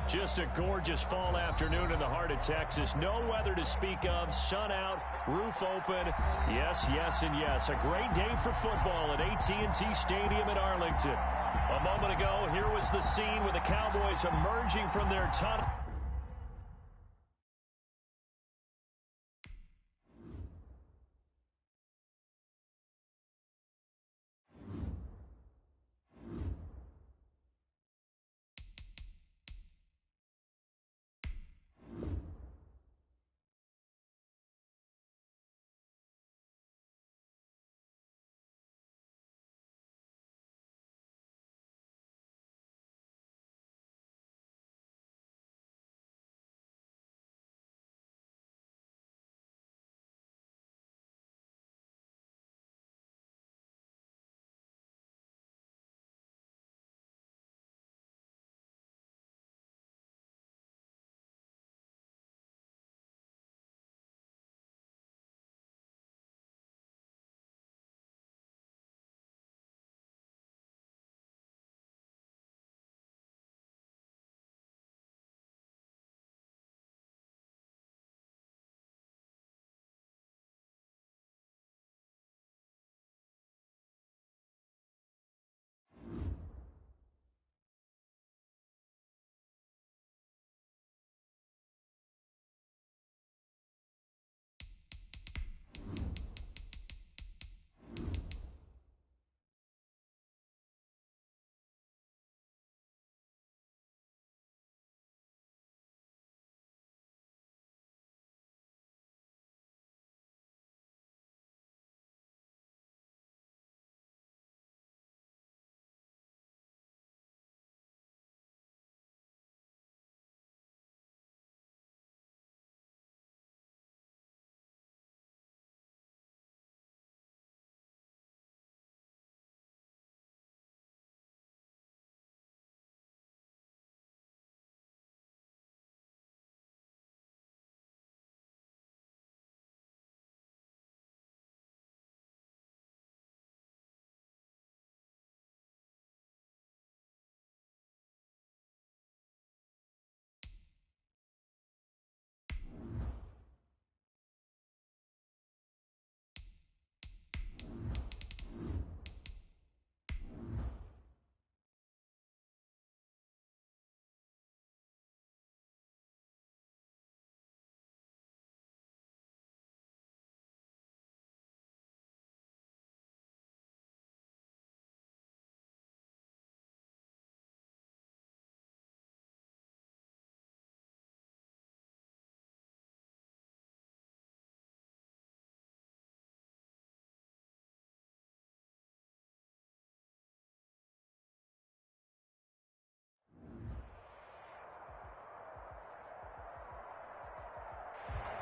Just a gorgeous fall afternoon in the heart of Texas. No weather to speak of. Sun out, roof open. Yes, yes, and yes. A great day for football at AT&T Stadium in Arlington. A moment ago, here was the scene with the Cowboys emerging from their tunnel.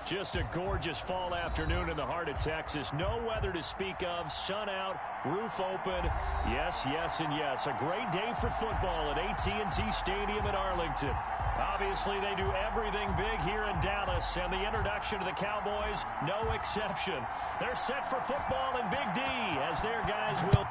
Just a gorgeous fall afternoon in the heart of Texas. No weather to speak of. Sun out, roof open. Yes, yes, and yes. A great day for football at AT&T Stadium in Arlington. Obviously, they do everything big here in Dallas, and the introduction to the Cowboys, no exception. They're set for football in Big D as their guys will...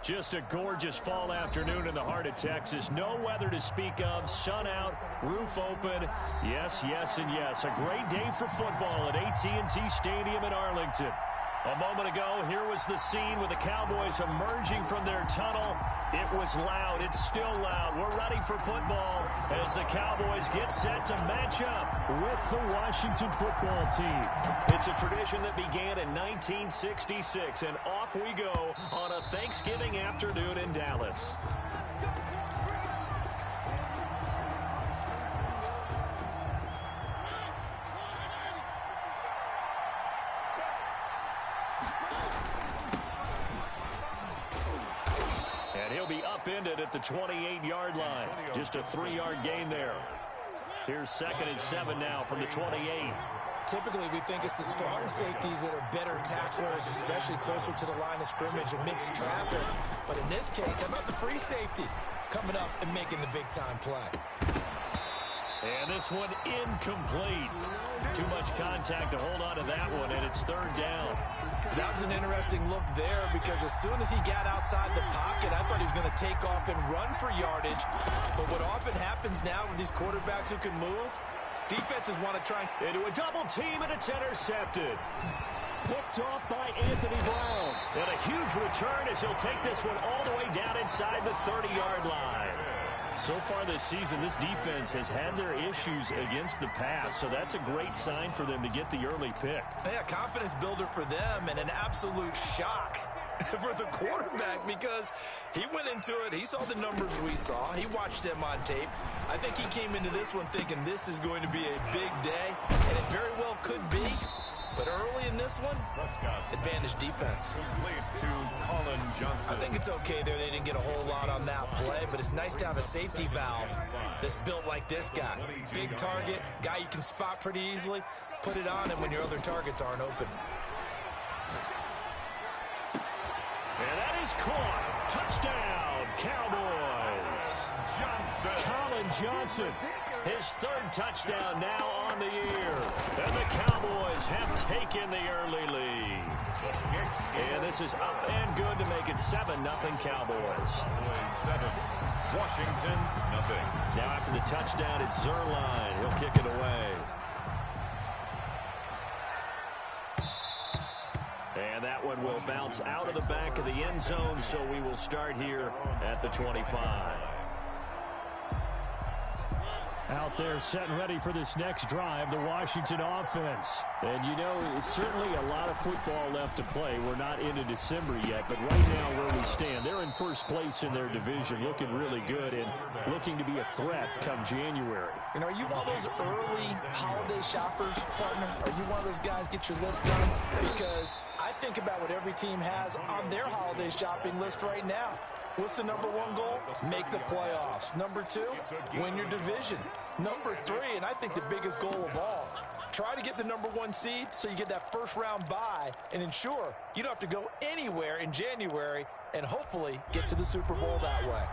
Just a gorgeous fall afternoon in the heart of Texas. No weather to speak of. Sun out, roof open. Yes, yes, and yes. A great day for football at AT&T Stadium in Arlington. A moment ago, here was the scene with the Cowboys emerging from their tunnel. It was loud. It's still loud. We're ready for football as the Cowboys get set to match up with the Washington football team. It's a tradition that began in 1966, and off we go on a Thanksgiving afternoon in Dallas. Upended at the 28-yard line. Just a 3-yard gain there. Here's 2nd and 7 now from the 28. Typically, we think it's the strong safeties that are better tacklers, especially closer to the line of scrimmage amidst traffic. But in this case, how about the free safety coming up and making the big-time play? And this one incomplete. Too much contact to hold on to that one, and it's 3rd down. That was an interesting look there because as soon as he got outside the pocket, I thought he was going to take off and run for yardage. But what often happens now with these quarterbacks who can move, defenses want to try into a double team, and it's intercepted. Picked off by Anthony Brown. And a huge return as he'll take this one all the way down inside the 30-yard line. So far this season, this defense has had their issues against the pass, so that's a great sign for them to get the early pick. Yeah, confidence builder for them and an absolute shock for the quarterback because he went into it. He saw the numbers we saw. He watched them on tape. I think he came into this one thinking this is going to be a big day, and it very well could be. But early in this one, advantage defense. I think it's okay there. They didn't get a whole lot on that play, but it's nice to have a safety valve that's built like this guy. Big target, guy you can spot pretty easily. Put it on him when your other targets aren't open. And that is caught. Touchdown, Cowboys. Colin Johnson. His 3rd touchdown now on the year. And the Cowboys have taken the early lead. And this is up and good to make it 7-0 Cowboys. 7, Washington, nothing. Now after the touchdown, it's Zerline. He'll kick it away. And that one will bounce out of the back of the end zone, so we will start here at the 25. Out there set and ready for this next drive, the Washington offense. And, you know, it's certainly a lot of football left to play. We're not into December yet, but right now where we stand, they're in first place in their division, looking really good and looking to be a threat come January. And are you one of those early holiday shoppers, partner? Are you one of those guys get your list done? Because I think about what every team has on their holiday shopping list right now. What's the number 1 goal? Make the playoffs. Number 2, win your division. Number 3, and I think the biggest goal of all, try to get the number 1 seed so you get that first-round bye and ensure you don't have to go anywhere in January and hopefully get to the Super Bowl that way.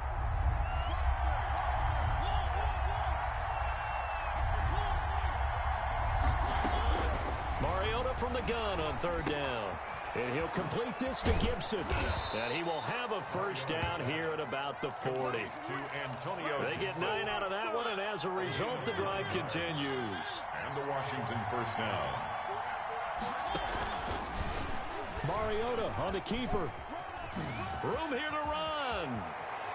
Mariota from the gun on 3rd down. And he'll complete this to Gibson. And he will have a first down here at about the 40. They get 9 out of that one, and as a result, the drive continues. And the Washington first down. Mariota on the keeper. Room here to run.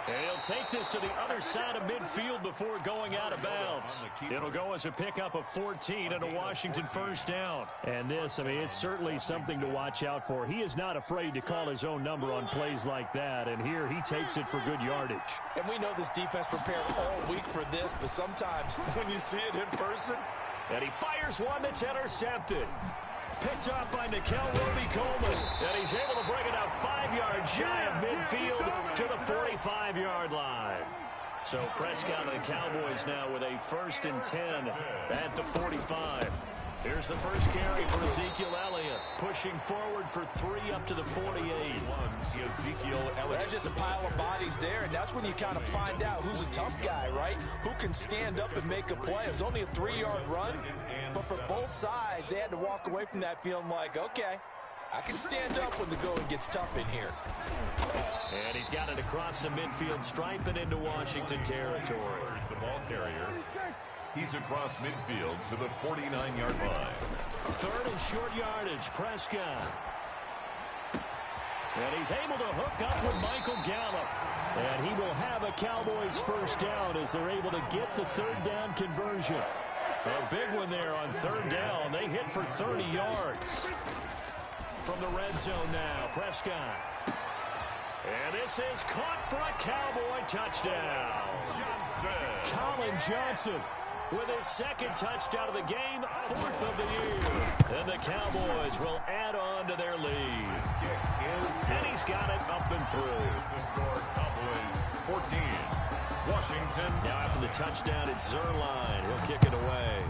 And he'll take this to the other side of midfield before going out of bounds. It'll go as a pickup of 14 and a Washington first down. And this, I mean, it's certainly something to watch out for. He is not afraid to call his own number on plays like that. And here he takes it for good yardage. And we know this defense prepared all week for this, but sometimes when you see it in person. And he fires one that's intercepted. Picked up by Nickel Roby-Coleman. And he's able to bring it out 5 yards shy of midfield to the 45-yard line. So Prescott and the Cowboys now with a 1st and 10 at the 45. Here's the first carry for Ezekiel Elliott. Pushing forward for 3 up to the 48. Ezekiel Elliott. That's just a pile of bodies there, and that's when you kind of find out who's a tough guy, right? Who can stand up and make a play. It was only a 3-yard run, but for both sides, they had to walk away from that feeling like, okay, I can stand up when the going gets tough in here. And he's got it across the midfield stripe and into Washington territory. The ball carrier. He's across midfield to the 49-yard line. Third and short yardage, Prescott. And he's able to hook up with Michael Gallup. And he will have a Cowboys first down as they're able to get the third down conversion. A big one there on third down. They hit for 30 yards. From the red zone now, Prescott. And this is caught for a Cowboy touchdown. Colin Johnson with his second touchdown of the game, fourth of the year. And the Cowboys will add on to their lead. And he's got it up and through. The score, Cowboys 14. Washington. Now after the touchdown, it's Zerline. He'll kick it away.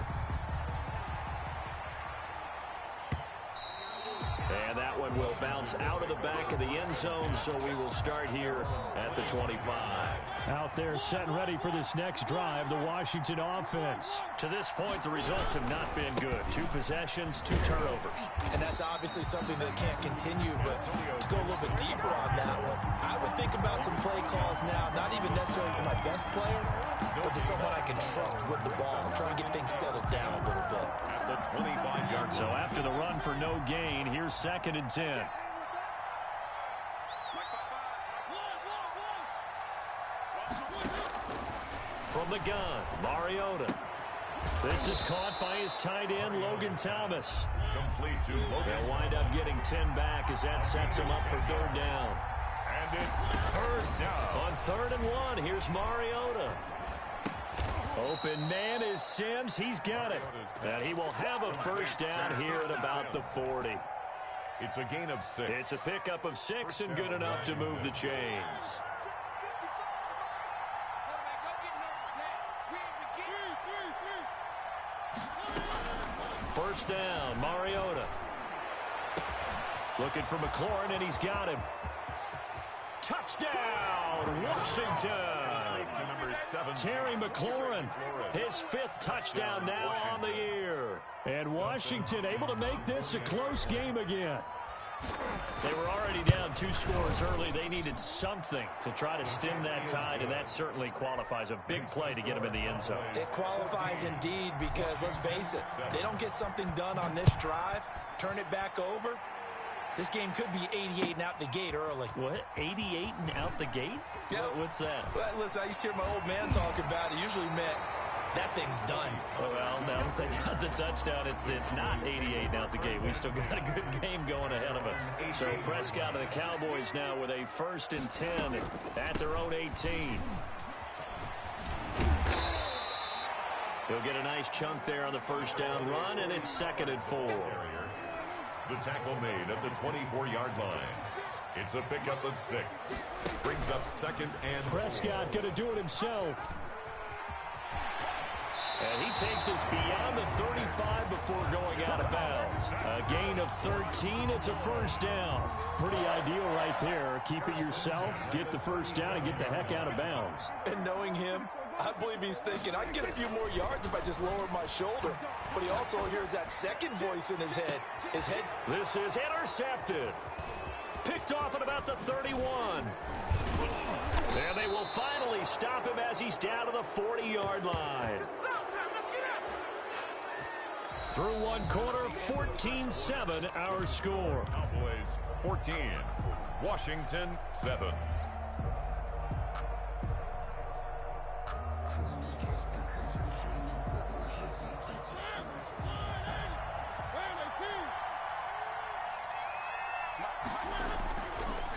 And that one will bounce out of the back of the end zone, so we will start here at the 25. Out there set and ready for this next drive, the Washington offense. To this point, the results have not been good. 2 possessions, 2 turnovers. And that's obviously something that can't continue, but to go a little bit deeper on that one, I would think about some play calls now, not even necessarily to my best player, but to someone I can trust with the ball, try and get things settled down a little bit. At the 25-yard line. So after the run for no gain, here's 2nd and 10. From the gun, Mariota. This is caught by his tight end, Logan Thomas. Complete to Logan. They'll wind up getting 10 back as that sets him up for third down. And it's third down. On 3rd and 1, here's Mariota. Open man is Sims. He's got it. And he will have a first down here at about the 40. It's a gain of 6. It's a pickup of 6 and good enough to move the chains. First down, Mariota. Looking for McLaurin, and he's got him. Touchdown, Washington. Terry McLaurin, his 5th touchdown now on the year. And Washington able to make this a close game again. They were already down 2 scores early. They needed something to try to stem that tide, and that certainly qualifies. A big play to get them in the end zone. It qualifies indeed because, let's face it, they don't get something done on this drive, turn it back over, this game could be 88 and out the gate early. What? 88 and out the gate? Yeah. What's that? Well, listen, I used to hear my old man talk about it. Usually meant that thing's done. Well, now that they got the touchdown, it's not 88 and out the gate. We still got a good game going ahead of us. So Prescott and the Cowboys now with a 1st and 10 at their own 18. He'll get a nice chunk there on the first down run, and it's 2nd and 4. The tackle made at the 24-yard line. It's a pickup of 6. Brings up 2nd and 4. Prescott going to do it himself. And he takes us beyond the 35 before going out of bounds. A gain of 13. It's a first down. Pretty ideal right there. Keep it yourself, get the first down, and get the heck out of bounds. And knowing him, I believe he's thinking, I can get a few more yards if I just lower my shoulder. But he also hears that second voice in his head. This is intercepted. Picked off at about the 31. And they will finally stop him as he's down to the 40-yard line. Through one quarter, 14-7 our score. Cowboys 14. Washington 7.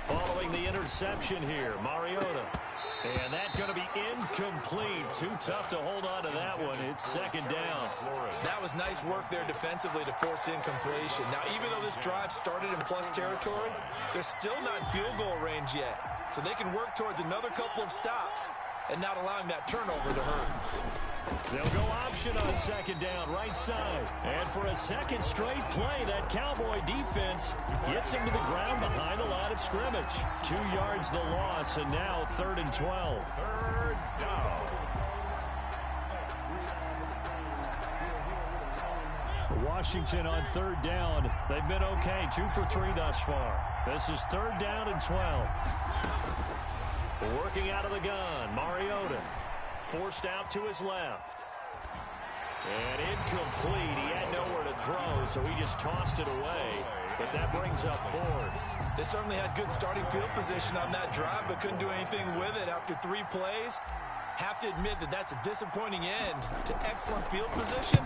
Following the interception here, Mariota. And that's going to be incomplete. Too tough to hold on to that one. It's 2nd down. That was nice work there defensively to force incompletion. Now, even though this drive started in plus territory, they're still not in field goal range yet. So they can work towards another couple of stops and not allowing that turnover to hurt. They'll go option on 2nd down, right side. And for a second straight play, that Cowboy defense gets him to the ground behind the line of scrimmage. 2 yards the loss, and now 3rd and 12. Third down. Washington on third down. They've been okay, 2 for 3 thus far. This is third down and 12. Working out of the gun, Mariota. Forced out to his left. And incomplete. He had nowhere to throw, so he just tossed it away. But that brings up fourth. They certainly had good starting field position on that drive, but couldn't do anything with it after 3 plays. Have to admit that that's a disappointing end to excellent field position.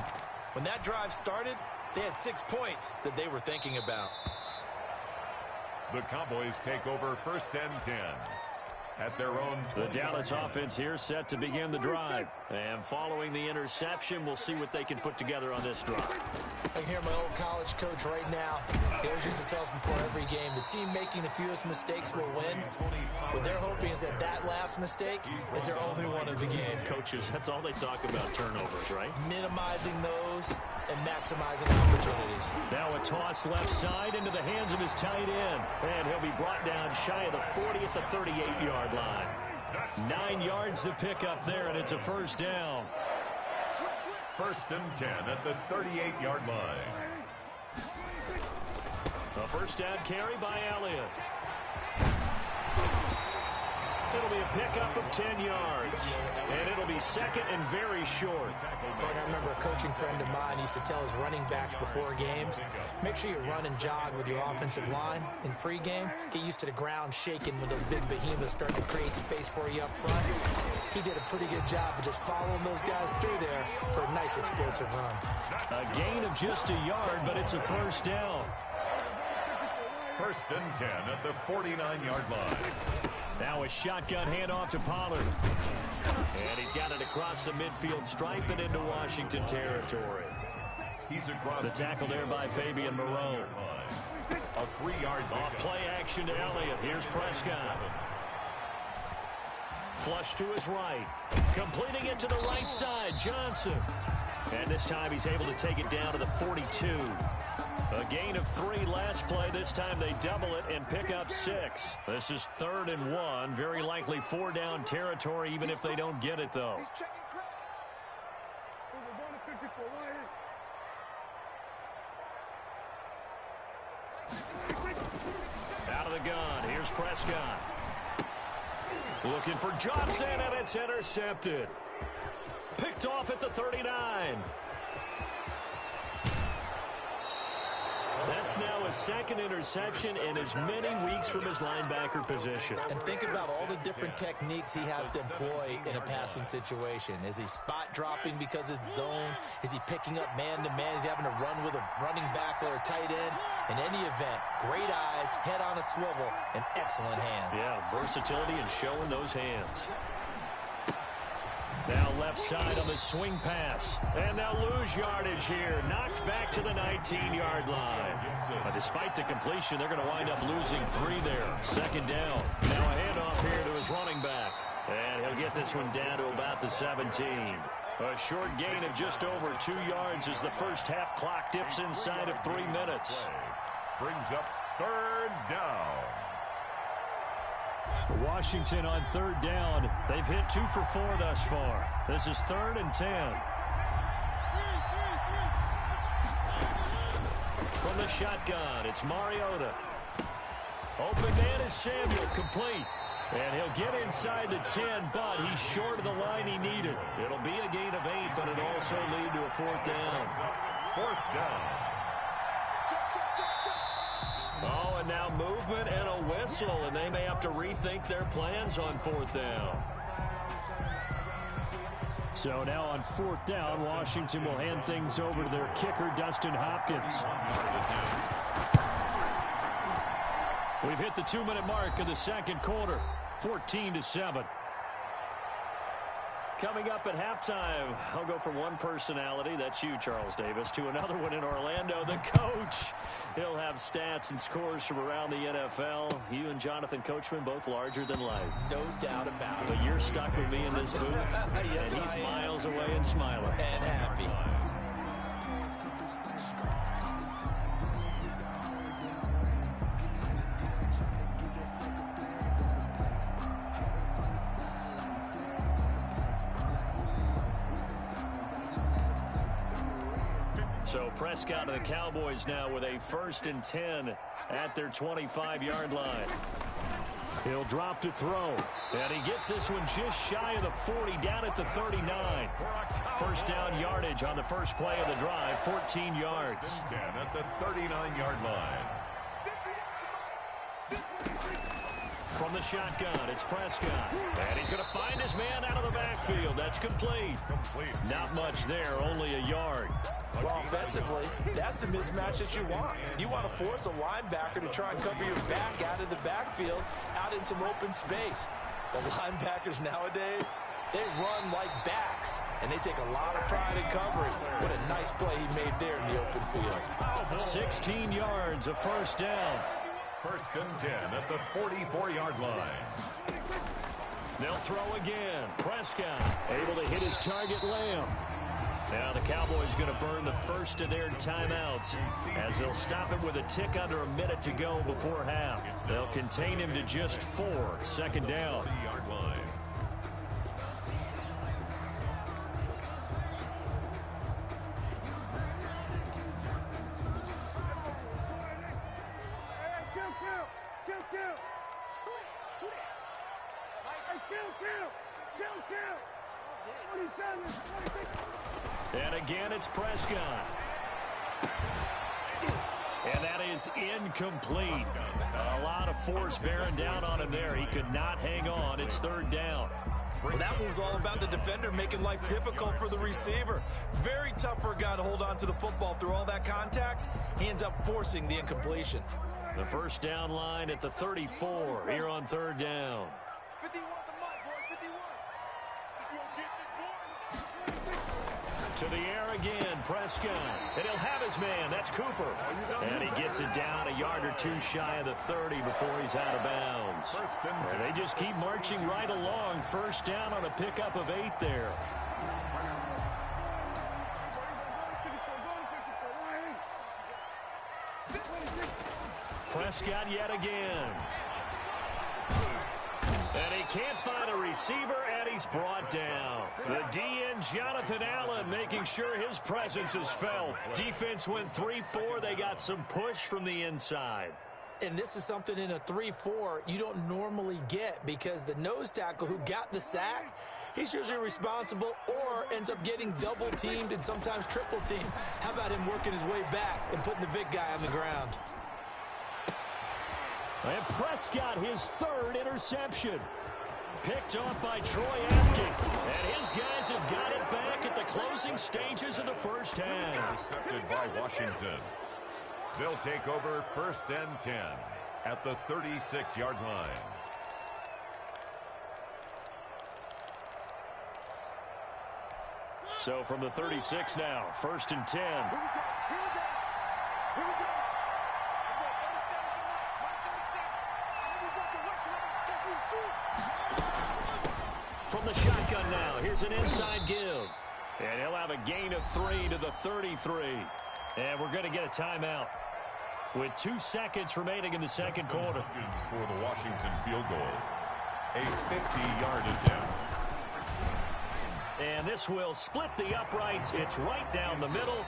When that drive started, they had 6 points that they were thinking about. The Cowboys take over first and 10 at their own 20. The Dallas offense here set to begin the drive. And following the interception, we'll see what they can put together on this drive. I can hear my old college coach right now. He always used to tell us before every game, the team making the fewest mistakes will win. What they're hoping is that that last mistake is their only one of the game. Coaches, that's all they talk about, turnovers, right? Minimizing those and maximizing opportunities. Now a toss left side into the hands of his tight end. And he'll be brought down shy of the 40 at the 38-yard line. 9 yards to pick up there, and it's a first down. First and 10 at the 38-yard line. A first down carry by Elliott. It'll be a pickup of 10 yards. And it'll be second and very short. I remember a coaching friend of mine used to tell his running backs before games, make sure you run and jog with your offensive line in pregame. Get used to the ground shaking when those big behemoths start to create space for you up front. He did a pretty good job of just following those guys through there for a nice explosive run. A gain of just a yard, but it's a first down. First and 10 at the 49-yard line. Now a shotgun handoff to Pollard. And he's got it across the midfield stripe and into Washington territory. He's across the tackle there by Fabian Moreau. A 3-yard off play action to Elliott. Here's Prescott. Flush to his right. Completing it to the right side, Johnson. And this time he's able to take it down to the 42. A gain of 3 last play. This time they double it and pick up 6. This is 3rd and 1. Very likely 4-down territory, even if they don't get it, though. Out of the gun. Here's Prescott. Looking for Johnson, and it's intercepted. Picked off at the 39. That's now a second interception in as many weeks from his linebacker position. And think about all the different techniques he has to employ in a passing situation. Is he spot dropping because it's zone? Is he picking up man-to-man? Is he having to run with a running back or a tight end? In any event, great eyes, head on a swivel, and excellent hands. Yeah, versatility and showing those hands. Now left side on the swing pass. And they'll lose yardage here. Knocked back to the 19-yard line. Despite the completion, they're going to wind up losing 3 there. Second down. Now a handoff here to his running back. And he'll get this one down to about the 17. A short gain of just over 2 yards as the first half clock dips inside of 3 minutes. Brings up 3rd down. Washington on 3rd down. They've hit 2 for 4 thus far. This is 3rd and 10. From the shotgun, it's Mariota. Open man is Samuel, complete. And he'll get inside the 10, but he's short of the line he needed. It'll be a gain of 8, but it'll also lead to a 4th down. 4th down. Oh, and now movement and a whistle, and they may have to rethink their plans on 4th down. So now on 4th down, Washington will hand things over to their kicker, Dustin Hopkins. We've hit the 2-minute mark of the second quarter, 14-7. Coming up at halftime, I'll go from one personality, that's you, Charles Davis, to another one in Orlando, the coach. He'll have stats and scores from around the NFL. You and Jonathan Coachman, both larger than life. No doubt about it. But you're stuck with me in this booth, yes, and he's miles away and smiling. And happy. So Prescott and the Cowboys now with a 1st and 10 at their 25-yard line. He'll drop to throw. And he gets this one just shy of the 40, down at the 39. First down yardage on the first play of the drive, 14 yards. 10 at the 39-yard line. From the shotgun, it's Prescott. And he's going to find his man out of the backfield. That's complete. Not much there, only a yard. Well, offensively, that's the mismatch that you want. You want to force a linebacker to try and cover your back out of the backfield, out in some open space. The linebackers nowadays, they run like backs, and they take a lot of pride in covering. What a nice play he made there in the open field. 16 yards, a first down. 1st and 10 at the 44-yard line. They'll throw again. Prescott able to hit his target, Lamb. Now the Cowboys going to burn the first of their timeouts as they'll stop it with a tick under a minute to go before half. They'll contain him to just 4. 2nd down. 40-yard line. And again, it's Prescott. And that is incomplete. A lot of force bearing down on him there. He could not hang on. It's 3rd down. Well, that move's all about the defender making life difficult for the receiver. Very tough for a guy to hold on to the football through all that contact. He ends up forcing the incompletion. The first down line at the 34 here on 3rd down. To the air again, Prescott. And he'll have his man. That's Cooper. And he gets it down a yard or two shy of the 30 before he's out of bounds. And they just keep marching right along. First down on a pickup of 8 there. Prescott yet again. And he can't find a receiver, and he's brought down. The DN, Jonathan Allen, making sure his presence is felt. Defense went 3-4. They got some push from the inside. And this is something in a 3-4 you don't normally get because the nose tackle who got the sack, he's usually responsible or ends up getting double-teamed and sometimes triple-teamed. How about him working his way back and putting the big guy on the ground? And Prescott, his 3rd interception. Picked off by Troy Apke. And his guys have got it back at the closing stages of the first half. Intercepted by Washington. They'll take over 1st and 10 at the 36-yard line. So from the 36 now, 1st and 10. From the shotgun now, here's an inside give. And he'll have a gain of 3 to the 33. And we're going to get a timeout with 2 seconds remaining in the second quarter. For the Washington field goal. A 50-yard attempt. And this will split the uprights. It's right down the middle.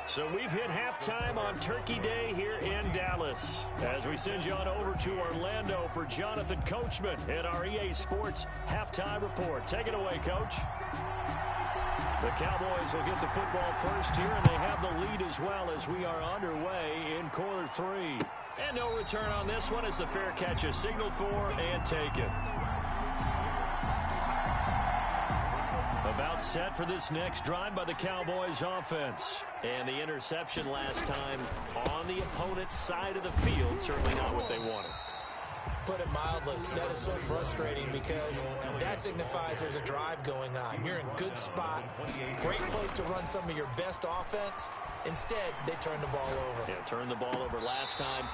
So we've hit halftime on Turkey Day here in Dallas. As we send you on over to Orlando for Jonathan Coachman in our EA Sports Halftime Report. Take it away, Coach. The Cowboys will get the football first here, and they have the lead as well as we are underway in quarter 3. And no return on this one as the fair catch is signaled for and taken. About set for this next drive by the Cowboys offense. And the interception last time on the opponent's side of the field. Certainly not what they wanted. Put it mildly, that is so frustrating because that signifies there's a drive going on. You're in good spot, great place to run some of your best offense. Instead, they turn the ball over. Yeah, turned the ball over last time.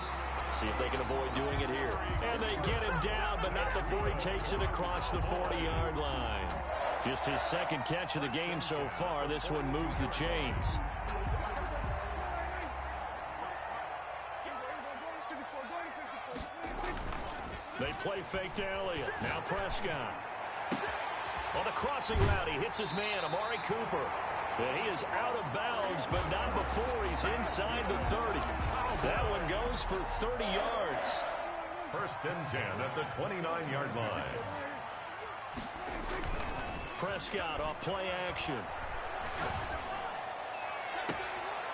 See if they can avoid doing it here. And they get him down, but not before he takes it across the 40-yard line. Just his 2nd catch of the game so far. This one moves the chains. They play fake to Elliott. Now Prescott. On the crossing route, he hits his man, Amari Cooper. And he is out of bounds, but not before he's inside the 30. That one goes for 30 yards. First and 10 at the 29-yard line. Prescott off play action.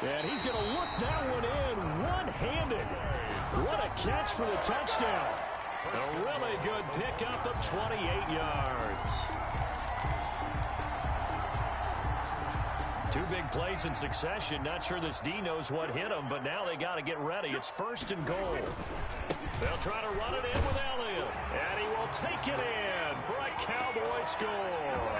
And he's going to look that one in one-handed. What a catch for the touchdown. A really good pickup of 28 yards. Two big plays in succession. Not sure this D knows what hit him, but now they got to get ready. It's first and goal. They'll try to run it in with Elliott. And he will take it in for a Cowboy score.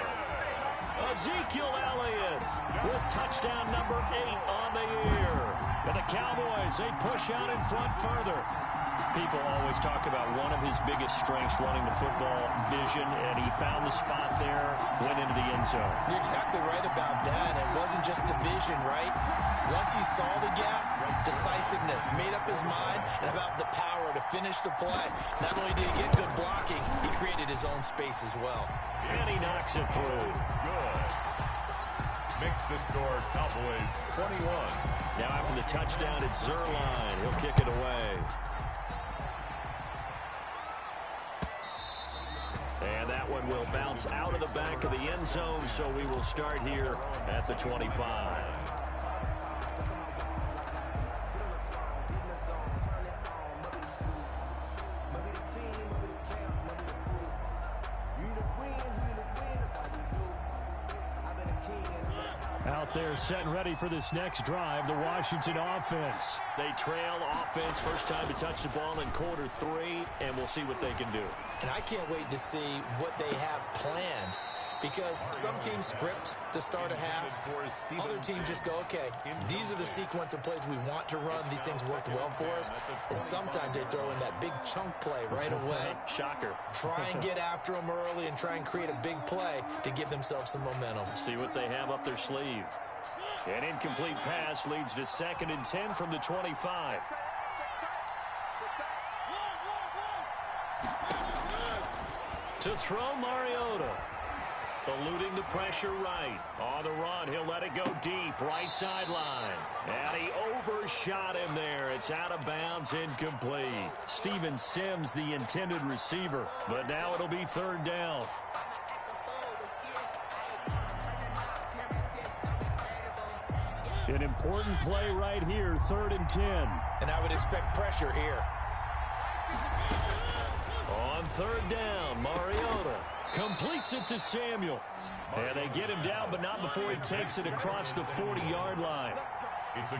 Ezekiel Elliott with touchdown number 8 on the year. And the Cowboys, they push out in front further. People always talk about one of his biggest strengths running the football, vision, and he found the spot there, went into the end zone. You're exactly right about that. It wasn't just the vision, right? Once he saw the gap, decisiveness, made up his mind, and about the power to finish the play. Not only did he get good blocking, he created his own space as well. And he knocks it through. Good. Makes the score Cowboys 21. Now after the touchdown, it's Zerline. He'll kick it away. And that one will bounce out of the back of the end zone, so we will start here at the 25. Out there set and ready for this next drive, the Washington offense. They trail offense, first time to touch the ball in quarter 3, and we'll see what they can do. And I can't wait to see what they have planned, because some teams script to start a half. Other teams just go, okay, these are the sequence of plays we want to run. These things worked well for us. And sometimes they throw in that big chunk play right away. Shocker. Try and get after them early and try and create a big play to give themselves some momentum. See what they have up their sleeve. An incomplete pass leads to 2nd and 10 from the 25. To throw Mariota. Eluding the pressure right. On the run, he'll let it go deep. Right sideline. And he overshot him there. It's out of bounds, incomplete. Steven Sims, the intended receiver. But now it'll be 3rd down. An important play right here, 3rd and 10. And I would expect pressure here. On 3rd down, Mariota completes it to Samuel. And they get him down, but not before he takes it across the 40-yard line.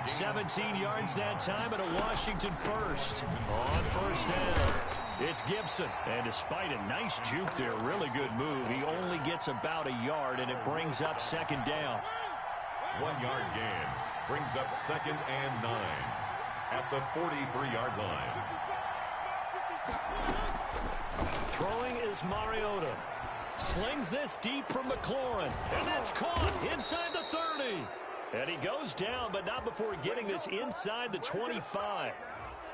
17 yards that time and a Washington first. On 1st down, it's Gibson. And despite a nice juke there, really good move, he only gets about a yard, and it brings up 2nd down. 1-yard gain brings up 2nd and 9 at the 43-yard line. Throwing is Mariota. Slings this deep from McLaurin. And that's caught inside the 30. And he goes down, but not before getting this inside the 25.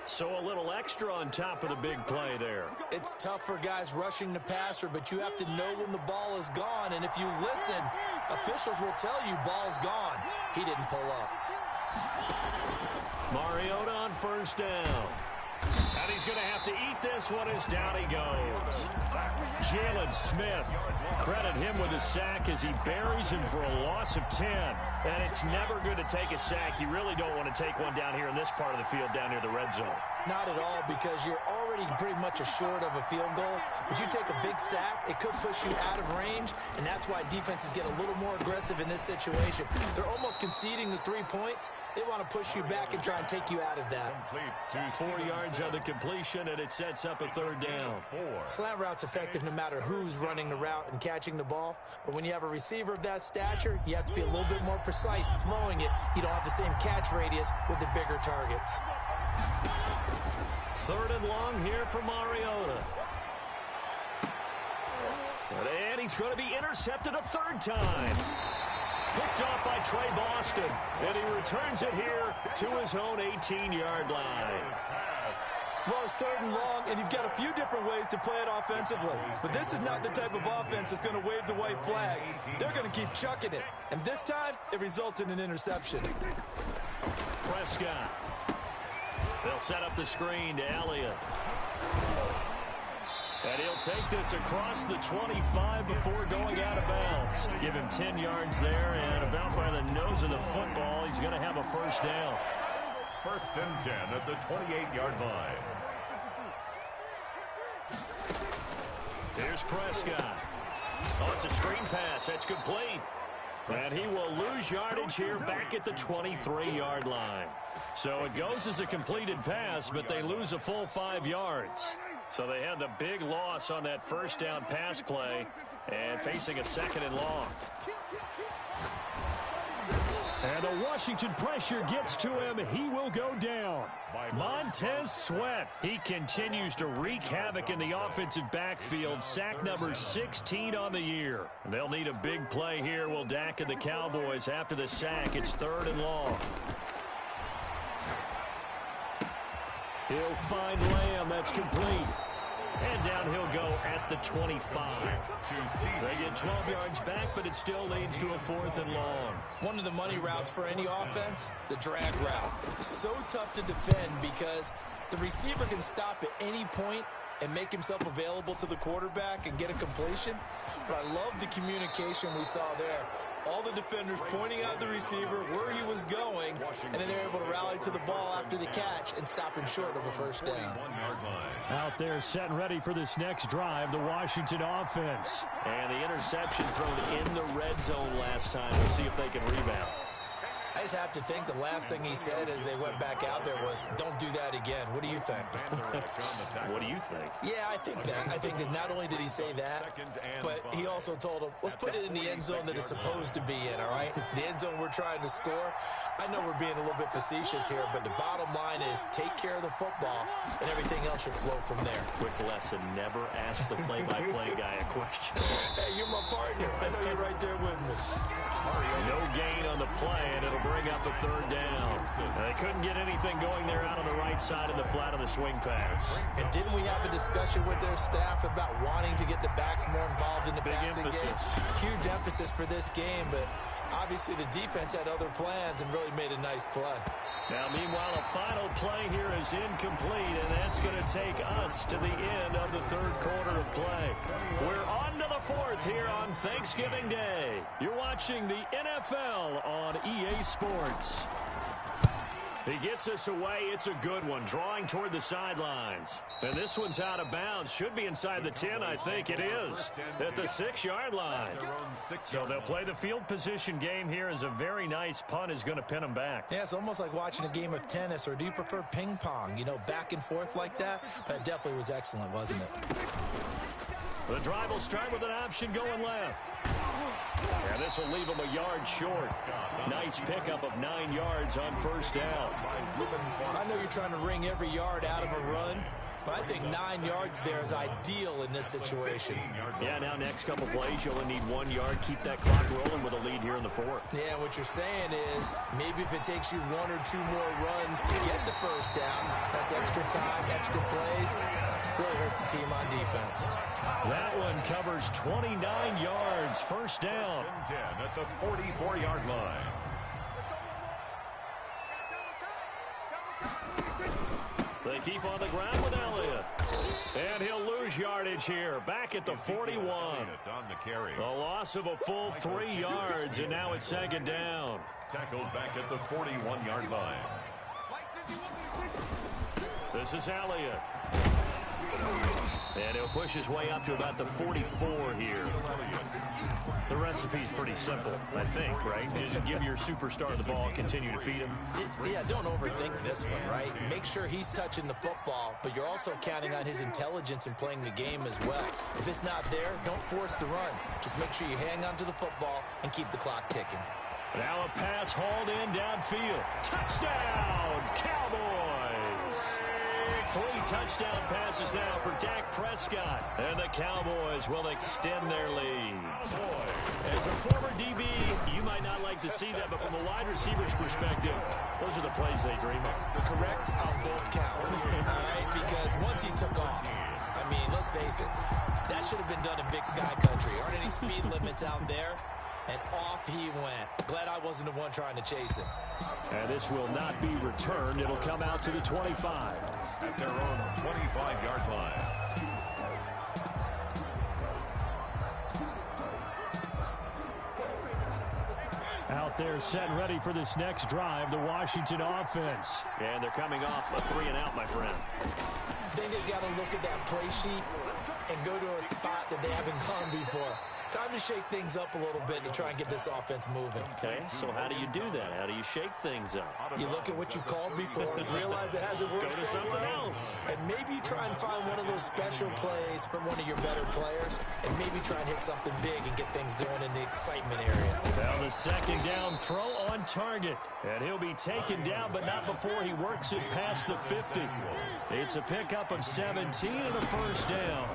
So a little extra on top of the big play there. It's tough for guys rushing the passer, but you have to know when the ball is gone. And if you listen, officials will tell you ball's gone. He didn't pull up. Mariota on 1st down. And he's going to have to eat this one as down he goes. Jalen Smith, credit him with a sack as he buries him for a loss of 10. And it's never good to take a sack. You really don't want to take one down here in this part of the field down near the red zone. Not at all, because you're already pretty much assured of a field goal. But you take a big sack, it could push you out of range, and that's why defenses get a little more aggressive in this situation. They're almost conceding the 3 points. They want to push you back and try and take you out of that. 4 yards on the completion, and it sets up a 3rd down. Slant route's effective no matter who's running the route and catching the ball. But when you have a receiver of that stature, you have to be a little bit more precise throwing it. You don't have the same catch radius with the bigger targets. 3rd and long here for Mariota. And he's going to be intercepted a 3rd time. Picked off by Trey Boston. And he returns it here to his own 18-yard line. Well, it's 3rd and long, and you've got a few different ways to play it offensively. But this is not the type of offense that's going to wave the white flag. They're going to keep chucking it. And this time, it results in an interception. Prescott. They'll set up the screen to Elliott. And he'll take this across the 25 before going out of bounds. Give him 10 yards there, and about by the nose of the football, he's going to have a first down. 1st and 10 at the 28-yard line. Here's Prescott. Oh, it's a screen pass. That's complete. And he will lose yardage here back at the 23-yard line. So it goes as a completed pass, but they lose a full 5 yards. So they had the big loss on that first down pass play and facing a 2nd and long. And the Washington pressure gets to him. He will go down. Montez Sweat. He continues to wreak havoc in the offensive backfield. Sack number 16 on the year. They'll need a big play here. Will Dak and the Cowboys after the sack. It's 3rd and long. He'll find Lamb. That's complete. And down he'll go at the 25. They get 12 yards back, but it still leads to a 4th and long. One of the money routes for any offense, the drag route. So tough to defend because the receiver can stop at any point and make himself available to the quarterback and get a completion. But I love the communication we saw there. All the defenders pointing out the receiver where he was going, and then they're able to rally to the ball after the catch and stop him short of a first down. Out there set and ready for this next drive, the Washington offense. And the interception thrown in the red zone last time. We'll see if they can rebound. I just have to think the last thing he said as they went back out there was, don't do that again. What do you think? What do you think? Yeah, I think that. I think that not only did he say that, but he also told him, let's put it in the end zone that it's supposed to be in, all right? The end zone we're trying to score. I know we're being a little bit facetious here, but the bottom line is take care of the football, and everything else should flow from there. Quick lesson, never ask the play-by-play guy a question. Hey, you're my partner. I know you're right there with me. No gain on the play, and it'll bring up a 3rd down. They couldn't get anything going there out on the right side of the flat of the swing pass. And didn't we have a discussion with their staff about wanting to get the backs more involved in the passing game? Huge emphasis for this game, but obviously the defense had other plans and really made a nice play. Now, meanwhile, a final play here is incomplete, and that's going to take us to the end of the 3rd quarter of play. We're on to the 4th here on Thanksgiving Day. You're watching the NFL on EA Sports. He gets us away. It's a good one. Drawing toward the sidelines. And this one's out of bounds. Should be inside the 10, I think. It is. At the 6-yard line. So they'll play the field position game here as a very nice punt is going to pin them back. Yeah, it's almost like watching a game of tennis, or do you prefer ping pong? You know, back and forth like that? That definitely was excellent, wasn't it? The drive will start with an option going left. And this will leave him a yard short. Nice pickup of 9 yards on first down. I know you're trying to wring every yard out of a run, but I think 9 yards there is ideal in this situation. Yeah, now next couple plays, you only need 1 yard. Keep that clock rolling with a lead here in the 4th. Yeah, what you're saying is maybe if it takes you 1 or 2 more runs to get the first down, that's extra time, extra plays. Really hurts the team on defense. That one covers 29 yards. First down. 10 at the 44-yard line. They keep on the ground with Elliott. And he'll lose yardage here. Back at the 41. A loss of a full 3 yards, and now it's 2nd down. Tackled back at the 41-yard line. This is Elliott. And he'll push his way up to about the 44 here. The recipe's pretty simple, I think, right? Just give your superstar the ball, continue to feed him. Yeah, don't overthink this one, right? Make sure he's touching the football, but you're also counting on his intelligence in playing the game as well. If it's not there, don't force the run. Just make sure you hang on to the football and keep the clock ticking. Now a pass hauled in downfield. Touchdown, Cowboys! 3 touchdown passes now for Dak Prescott. And the Cowboys will extend their lead. As a former DB, you might not like to see that, but from a wide receiver's perspective, those are the plays they dream of. Correct on both counts. All right, because once he took off, I mean, let's face it, that should have been done in Big Sky Country. Aren't any speed limits out there? And off he went. Glad I wasn't the one trying to chase him. And this will not be returned. It'll come out to the 25. At their own 25-yard line. Out there set and ready for this next drive, the Washington offense. And thee coming off a 3-and-out, my friend. I think they've got to look at that play sheet and go to a spot that they haven't gone before. Time to shake things up a little bit to try and get this offense moving. Okay, so how do you do that? How do you shake things up? You look at what you've called before, realize it hasn't worked Go to so something well, else. and maybe try and find one of those special plays from one of your better players, and maybe try and hit something big and get things going in the excitement area. Now the second down throw on target. And he'll be taken down, but not before he works it past the 50. It's a pickup of 17 and a first down.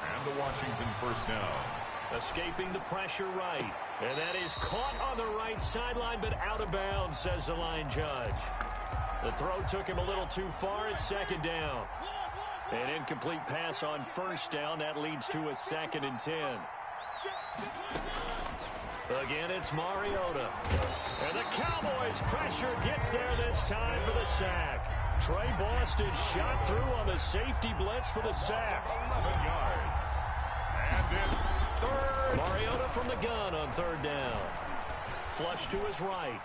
And the Washington first down. Escaping the pressure right. And that is caught on the right sideline, but out of bounds, says the line judge. The throw took him a little too far. It's second down. An incomplete pass on first down. That leads to a 2nd and 10. Again, it's Mariota. And the Cowboys' pressure gets there this time for the sack. Trey Boston shot through on the safety blitz for the sack. 11 yards. And it's third. Mariota from the gun on third down. Flush to his right.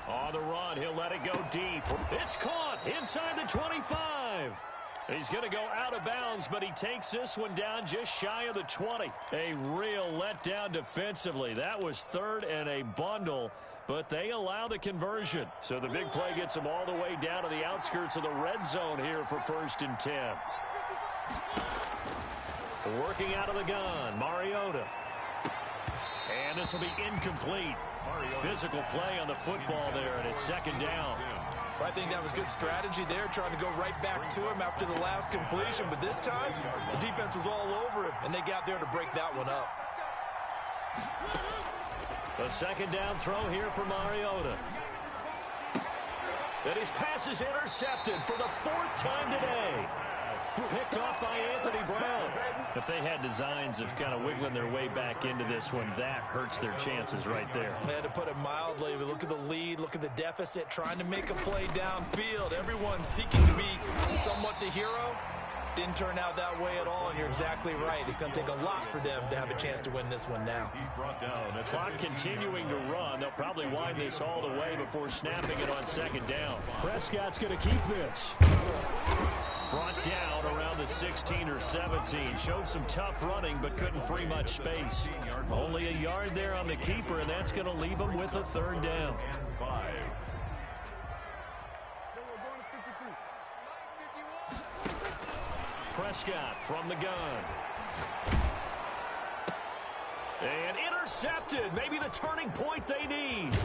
On the run, he'll let it go deep. It's caught inside the 25. He's going to go out of bounds, but he takes this one down just shy of the 20. A real letdown defensively. That was third and a bundle, but they allow the conversion. So the big play gets them all the way down to the outskirts of the red zone here for 1st and 10. Working out of the gun, Mariota. And this will be incomplete. Physical play on the football there, and it's second down. I think that was good strategy there, trying to go right back to him after the last completion. But this time, the defense was all over him, and they got there to break that one up. A second down throw here for Mariota. And his pass is intercepted for the 4th time today. Picked off by Anthony Brown. If they had designs of kind of wiggling their way back into this one, that hurts their chances right there. I had to put it mildly. We look at the lead, look at the deficit, trying to make a play downfield. Everyone seeking to be somewhat the hero. Didn't turn out that way at all, and you're exactly right. It's going to take a lot for them to have a chance to win this one now. He's brought down. Clock continuing to run. They'll probably wind this all the way before snapping it on second down. Prescott's going to keep this. Brought down around the 16 or 17. Showed some tough running, but couldn't free much space. Only a yard there on the keeper, and that's going to leave him with a third down. And 5. Prescott from the gun. And intercepted. Maybe the turning point they need.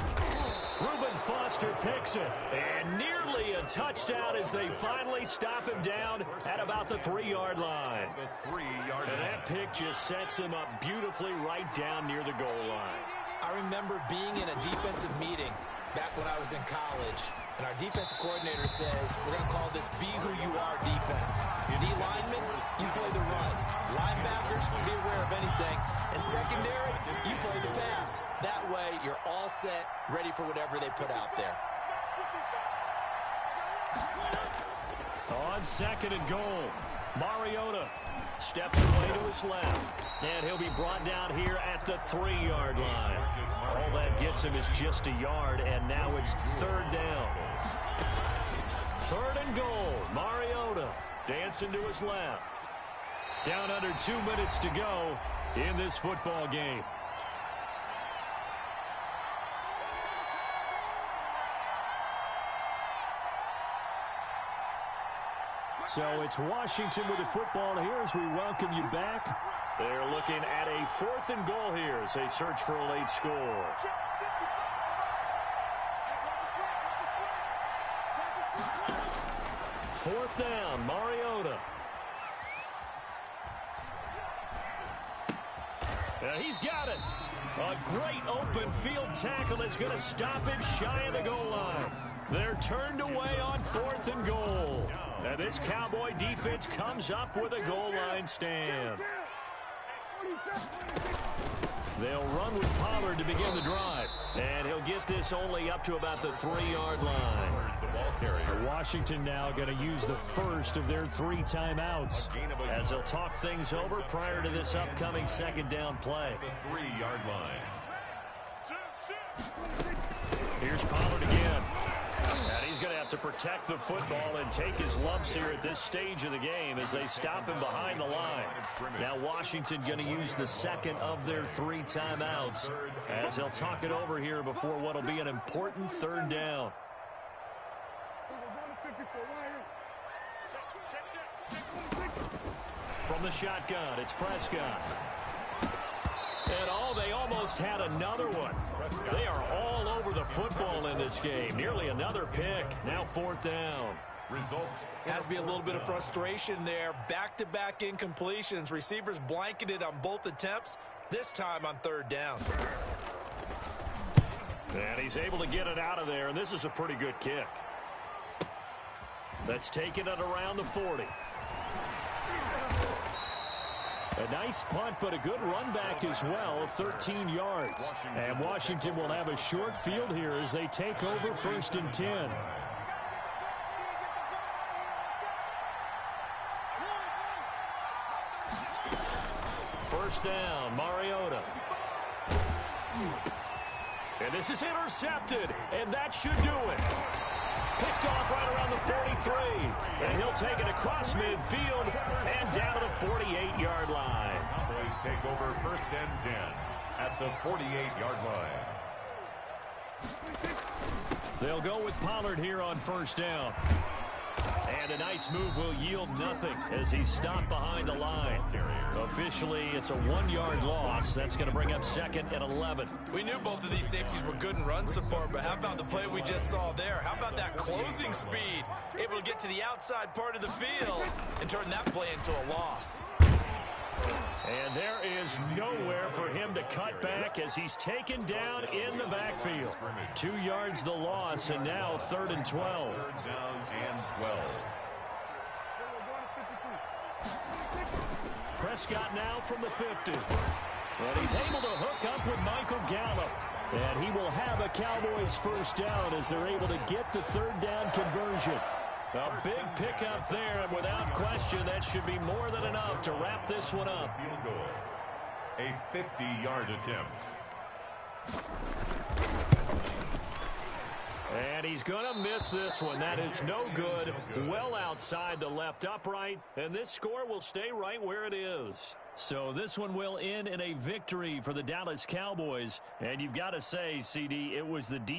Reuben Foster picks it. And nearly a touchdown as they finally stop him down at about the 3-yard line. The 3-yard And line. that pick just sets him up beautifully right down near the goal line. I remember being in a defensive meeting back when I was in college, and our defensive coordinator says, we're going to call this Be Who You Are defense. D-linemen, you play the run. Linebackers, be aware of anything. And secondary, you play the pass. That way, you're all set, ready for whatever they put out there. On second and goal, Mariota steps away to his left. And he'll be brought down here at the 3-yard line. All that gets him is just a yard, and now it's third down. Third and goal, Mariota dancing to his left. Down under 2 minutes to go in this football game. So it's Washington with the football here as we welcome you back. They're looking at a 4th and goal here as they search for a late score. 4th down, Mariota. He's got it. A great open field tackle is going to stop him shy of the goal line. They're turned away on 4th and goal. And this Cowboy defense comes up with a goal line stand. They'll run with Pollard to begin the drive. And he'll get this only up to about the 3-yard line. Washington now going to use the first of their 3 timeouts as they'll talk things over prior to this upcoming 2nd down play. The 3-yard line. Here's Pollard again. And he's going to have to protect the football and take his lumps here at this stage of the game as they stop him behind the line. Now Washington going to use the 2nd of their 3 timeouts as they'll talk it over here before what will be an important 3rd down. From the shotgun, it's Prescott. And they almost had another one. They are all over the football in this game. Nearly another pick. Now 4th down. Results. Has to be a little bit of frustration there. Back-to-back incompletions. Receivers blanketed on both attempts. This time on 3rd down. And he's able to get it out of there. And this is a pretty good kick. That's taken it around the 40. A nice punt, but a good run back as well, 13 yards. And Washington will have a short field here as they take over 1st and 10. First down, Mariota. And this is intercepted, and that should do it. Picked off right around the 43. And he'll take it across midfield and down to the 48-yard line. Cowboys take over 1st and 10 at the 48-yard line. They'll go with Pollard here on 1st down. And a nice move will yield nothing as he's stopped behind the line. Officially, it's a 1-yard loss. That's going to bring up 2nd and 11. We knew both of these safeties were good in run support, but how about the play we just saw there? How about that closing speed? Able to get to the outside part of the field and turn that play into a loss. And there is nowhere for him to cut back as he's taken down in the backfield. 2 yards the loss, and now 3rd and 12. 3rd down and 12. Prescott now from the 50. And he's able to hook up with Michael Gallup. And he will have a Cowboys 1st down as they're able to get the 3rd down conversion. A big pickup there, and without question, that should be more than enough to wrap this one up. Field goal. A 50-yard attempt. And he's going to miss this one. That is no good. Well outside the left upright, and this score will stay right where it is. So this one will end in a victory for the Dallas Cowboys. And you've got to say, CD, it was the defense